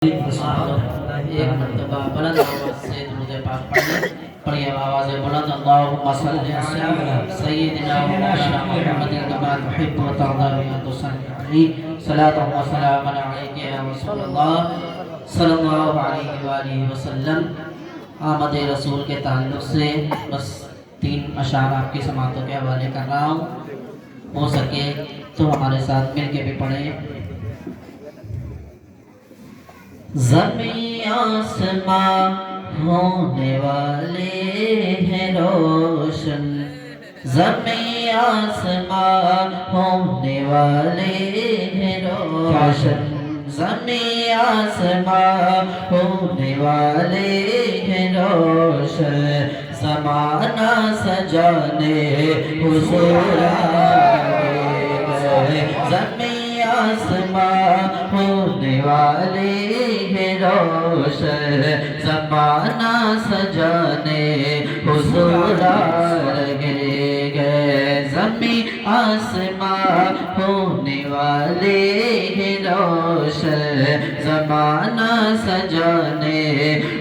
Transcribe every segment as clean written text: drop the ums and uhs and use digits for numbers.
ایک مرتبہ بلند آواز سے درود پاک پڑھیے آواز بلند اللہم صلی علی سیدنا و مولانا محمد کما تحب و ترضى بها تصلي علیہ صلاۃ و سلام علیک یا رسول اللہ صلی اللہ علیہ وآلہ وسلم۔ آمد رسول کے تعلق سے بس 3 اشعار آپ کی سماعتوں کے حوالے کر رہا ہوں، ہو سکے تو ہمارے ساتھ مل کے بھی پڑھیں۔ زمین آسمان ہونے والے ہیں روشن، زمین آسمان ہونے والے ہیں روشن، زمین آسمان ہونے والے ہیں روشن، زمانہ سجانے حضور آئے، زمین آسمان ہونے والے روشن، زمانہ سجانے حضور آئے گئے، زمین آسمان ہونے والے ہیں روشن، زمانہ سجانے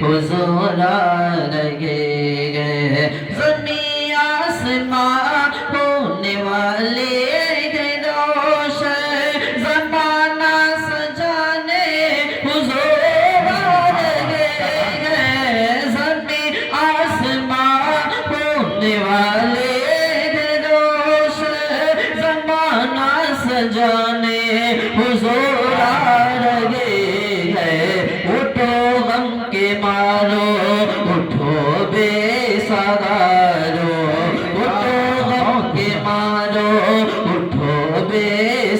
حضور آئے گئے، زمین آسمان ہونے والے جانے حضور آرہے ہیں، اٹھو غم کے مارو اٹھو بے سہارو، اٹھو غم کے مارو اٹھو بے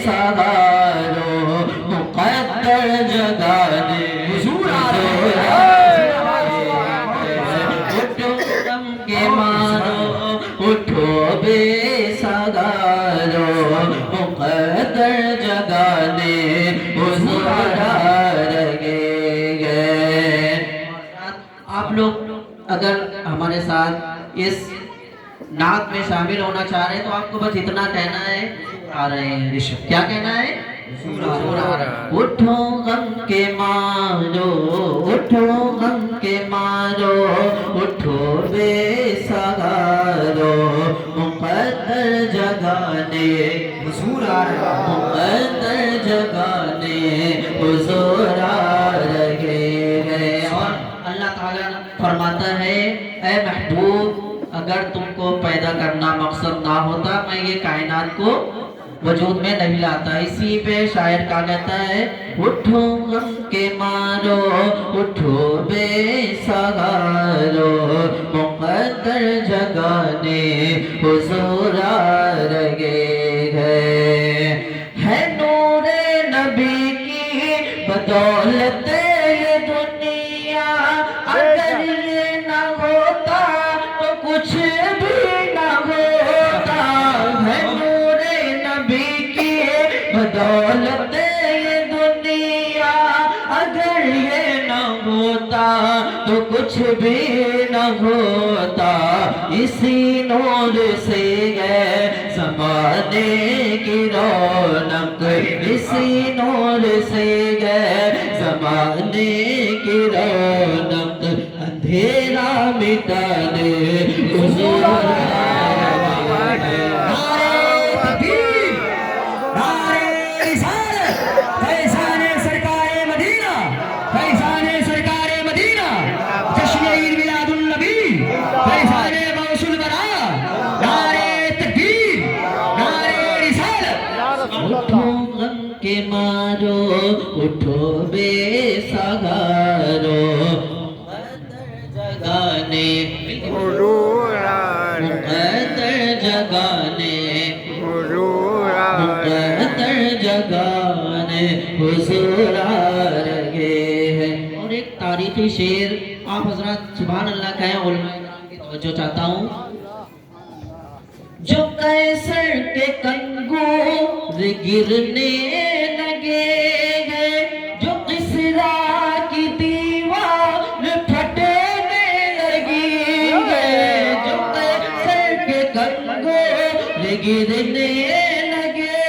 سہارو، مقدر جگانے حضور آرہے ہیں، اٹھو غم کے مارو اٹھو بے سہارو، مقدر جگانے حضور آئے گئے۔ آپ لوگ اگر ہمارے ساتھ اس نعت میں شامل ہونا چاہ رہے ہیں تو آپ کو بس اتنا کہنا ہے، آ رہے ہیں رشب، کیا کہنا ہے؟ اٹھو غم کے مارو اٹھو غم کے مارو اٹھو بے سہارو، مقدر جگانے حضور آئے، مقدر جگانے حضور آئے گئے۔ اور اللہ تعالیٰ فرماتا ہے، اے محبوب اگر تم کو پیدا کرنا مقصد نہ ہوتا میں یہ کائنات کو وجود میں نہیں لاتا۔ اسی پہ شاعر کا کہتا ہے، اٹھو غم کے مارو اٹھو بے سہارو، مقدر جگانے حضور آئے گئے، ہے نور نبی کی بدولت یہ دنیا، اگر یہ نہ ہوتا تو کچھ بھی نہ ہوتا، ہے نور نبی کی بدولت یہ دنیا، اگر یہ نہ ہوتا تو کچھ بھی نہ ہوتا، اسی نور سے ہے زمانے کی رونق، اسی نور سے ہے زمانے کی رونق، اندھیرا مٹانے حضور کے مارو اٹھو بے سہارو، مقدر جگانے مقدر جگانے مقدر جگانے حضور آرہے ہیں۔ اور ایک تاریخی شعر آپ حضرات سبحان اللہ کہیں، علماء کرام کی توجہ چاہتا ہوں، جو قیصر کے کنگور گرنے لگے ہیں، جو کسریٰ کی دیوار پھٹنے لگی ہے، جو قیصر کے کنگور گرنے لگے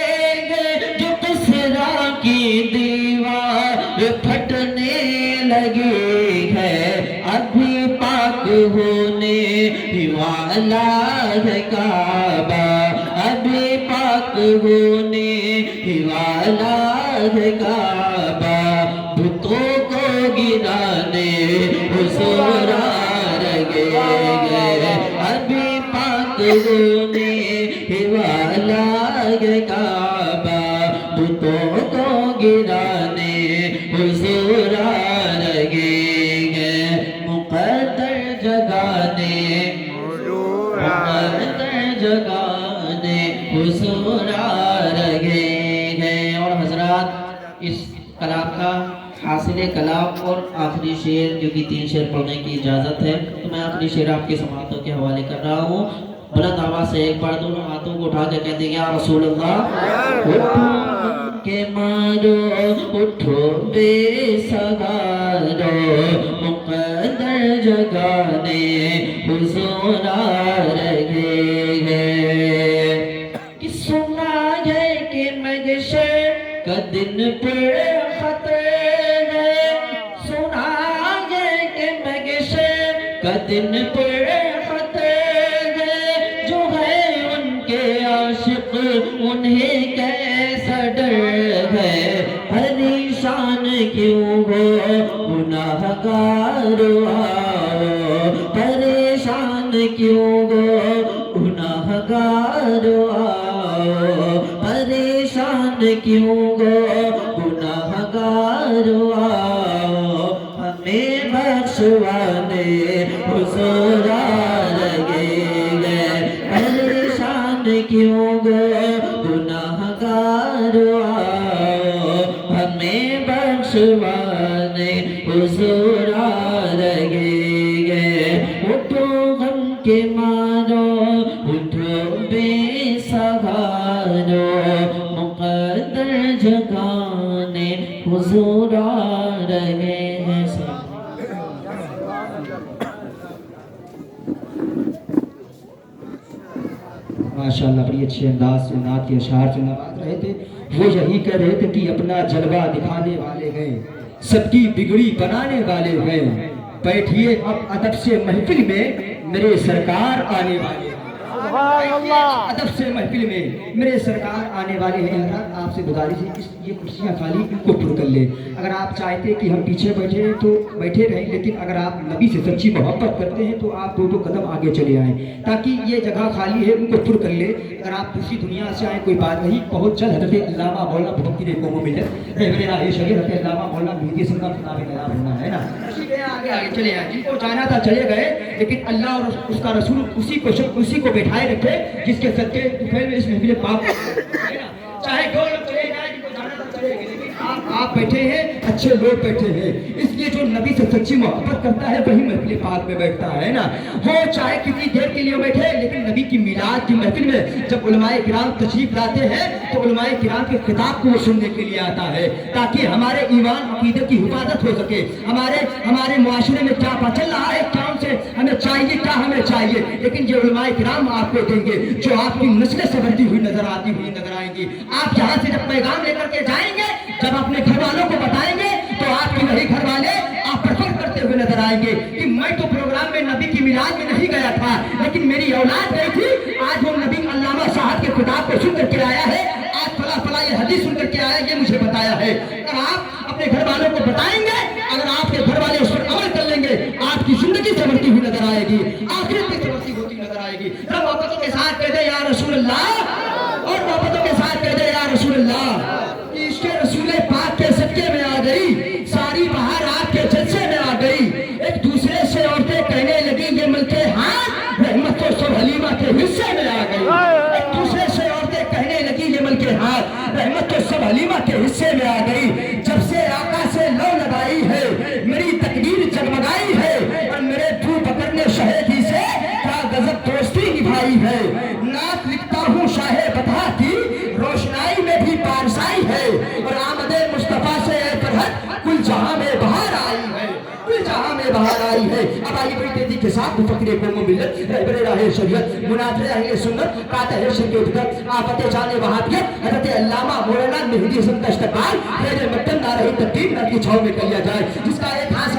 ہیں، جو کسریٰ کی دیوار پھٹنے لگی ہے ابھی پاک ہونے والا ہے کعبہ، ابھی پاک ہونے والا ہے کعبہ، بتوں کو گرانے حضور لگے گئے، ابھی پاک ہونے والا ہے کعبہ، بتوں کو گرانے حضور لگے گئے، مقدر جگانے جگانے حضور لگے گئے۔ اور حضرات اس کلام کا حاصل کلام اور آخری شعر جو کہ 3 شعر پڑھنے کی اجازت ہے، تو میں آخری شعر آپ کے سماعتوں کے حوالے کر رہا ہوں۔ بلند آواز سے ایک بار دونوں ہاتھوں کو اٹھا کے کہتے ہیں یا رسول اللہ، اٹھو کے مارو اٹھو بے سگارو، مقدر جگانے حضور لگے گئے، کہ سنا ہے کہ محشر کا دن پر خطر ہے، سنا ہے کہ محشر کا دن پر خطر ہے، جو ہے ان کے عاشق انہیں کیسا ڈر ہے، پریشان کیوں ہو گناہگار آؤ، پریشان کیوں ہو گناہگار آؤ، پریشان کیوں ہو گناہگار آؤ، ہمیں بخشوانے حضور لگے گئے، پریشان کیوں ہو گناہگار آؤ، ہمیں بخشوانے حضور لگے گئے، اٹھو غم کے مارو اٹھو بے سہارو، مقدر جگانے حضور لگے ہیں۔ ماشاءاللہ بڑی اچھے انداز سے نعت کے اشعار سے نواز رہے تھے۔ وہ یہی کہہ رہے تھے کہ اپنا جلوہ دکھانے والے ہیں، سب کی بگڑی بنانے والے ہیں، بیٹھیے اب ادب سے محفل میں میرے سرکار آنے والے ہیں، ادب سے محفل میں میرے سرکار آنے والے ہیں۔ حضرات آپ سے گزارش ہے یہ کرسیاں خالی کو پر کر لیں، اگر آپ چاہتے کہ ہم پیچھے بیٹھے ہیں تو بیٹھے رہیں، لیکن اگر آپ نبی سے سچی محبت کرتے ہیں تو آپ 2 قدم آگے چلے آئیں تاکہ یہ جگہ خالی ہے ان کو پر کر لیں۔ اگر آپ دوسری دنیا سے آئیں کوئی بات نہیں، بہت جلد حضرت علامہ مولانا مفتی قوم و ملت رہبر راہ شریعت حضرت علامہ مولانا مہدی حسن کا خطاب کلام ہونا ہے نا، اسی لیے آگے آگے چلے آئیں، جن کو جانا تھا چلے گئے، لیکن اللہ اور اس کا رسول اسی کو بیٹھائے رکھے جس کے صدقے طفیل میں اس محفل پاک ہے نا، چاہے 2 لوگ چلے جائیں، جن کو جانا تھا چلے گئے، لیکن آپ بیٹھے ہیں، اچھے لوگ بیٹھے ہیں، اس لیے جو نبی سے سچی محبت کرتا ہے وہی محفل پاک میں بیٹھتا ہے نا، ہو چاہے کتنی دیر کے لیے بیٹھے، لیکن نبی کی میلاد کی محفل میں جب علماء کرام تشریف لاتے ہیں تو علماء کرام کے خطاب کو وہ سننے کے لیے آتا ہے تاکہ ہمارے ایمان عقیدے کی حفاظت ہو سکے، ہمارے معاشرے میں کیا چل رہا ہے، کیا سے ہمیں چاہیے، کیا ہمیں چاہیے، لیکن یہ علماء کرام آپ کو دیں گے جو آپ کی نسلیں سنورتی ہوئی نظر آئیں گی۔ آپ یہاں سے جب پیغام لے کر کے جائیں گے، جب اپنے گھر والوں کو بتائیں گے تو آپ کے وہی گھر والے آپ پر فخر کرتے ہوئے نظر آئیں گے کہ میں تو پروگرام میں نبی کی میلاد میں نہیں گیا تھا، لیکن میری اولاد گئی تھی، آج وہ نبی علامہ صاحب کے خطاب کو سن کر کے آیا ہے، آج فلاں یہ حدیث سن کر کے آیا، یہ مجھے بتایا ہے۔ اگر آپ اپنے گھر والوں کو بتائیں گے، اگر آپ کے گھر والے اس پر عمل کر لیں گے، آپ کی زندگی سنورتی ہوئی نظر آئے گی، آخرت بھی سنورتی ہوتی نظر آئے گی۔ رب محبتوں کے ساتھ کہہ دے یا رسول اللہ، اور محبتوں کے ساتھ کہہ دے یا رسول اللہ، کہ اس کے رسول پاک کے صدقے میں آ گئی، ساری بہار آپ کے جلسے میں آ گئی۔ ایک دوسرے سے عورتیں کہنے لگی یہ ملتے ہاتھ رحمت تو سب حلیمہ کے حصے میں آ گئی، ایک دوسرے سے عورتیں کہنے لگی یہ ملتے ہاتھ رحمت تو سب حلیمہ کے حصے میں آ گئی۔ جب سے آقا سے لو لگائی ہے میری تقدیر جگمگائی ہے، اور میرے پھو بکر نے شہیدی سے کیا غضب دوستی نبھائی ہے۔ نعت لکھتا ہوں شاہ بطحہ کی روشنائی میں بھی پارسائی ہے، اور آمد مصطفیٰ سے اے فرحت کل جہاں میں بہار آئی ہے، کل جہاں میں بہار آئی ہے۔ اب آئیے بڑی تیزی کے ساتھ مفکر قوم و ملت رہبر راہ شریعت مناظر اہل سنت قاطع شرک بدعت آفت جان وہابیت حضرت علامہ مولانا مہدی حسن کا استقبال خیر مقدم نہ رہی تبدیل نہ کی چھاؤں میں کیا جائے، جس کا ایک ہاتھ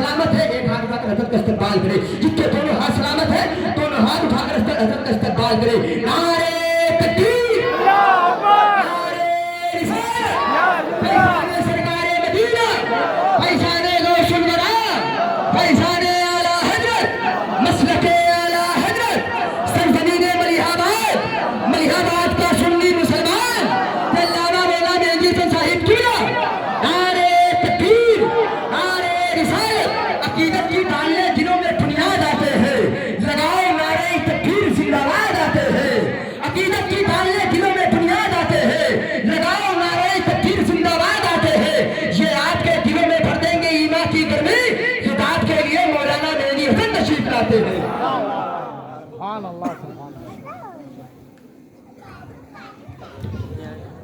حضرت کا استقبال کرے. جس کے دونوں ہاتھ سلامت ہیں دونوں ہاتھ اٹھا کر حضرت کا استقبال کرے. نعرے تکبیر، نعرے رسالت، فیضان سرکار مدینہ، فیضان غوث الورا، فیضان اعلی حضرت، مسلک اعلی حضرت، سرزمین ملیح آباد کا سنی مسلمان علامہ مولانا مہدی حسن صاحب کیا. نعرے تکبیر، نعرے رسالت، عقیدت کی ڈالیں دلوں میں بنیاد آتے ہیں. لگاؤ نعرے تکبیر، زندہ باد آتے ہیں. عقیدت کی ڈالیں دلوں میں بنیاد آتے ہیں. لگاؤ نعرے تکبیر، زندہ باد آتے ہیں. یہ آپ کے دلوں میں بھر دیں گے ایمان کی گرمی. خطاب کے لیے مولانا مہدی حسن تشریف لاتے ہیں. سبحان اللہ سبحان اللہ.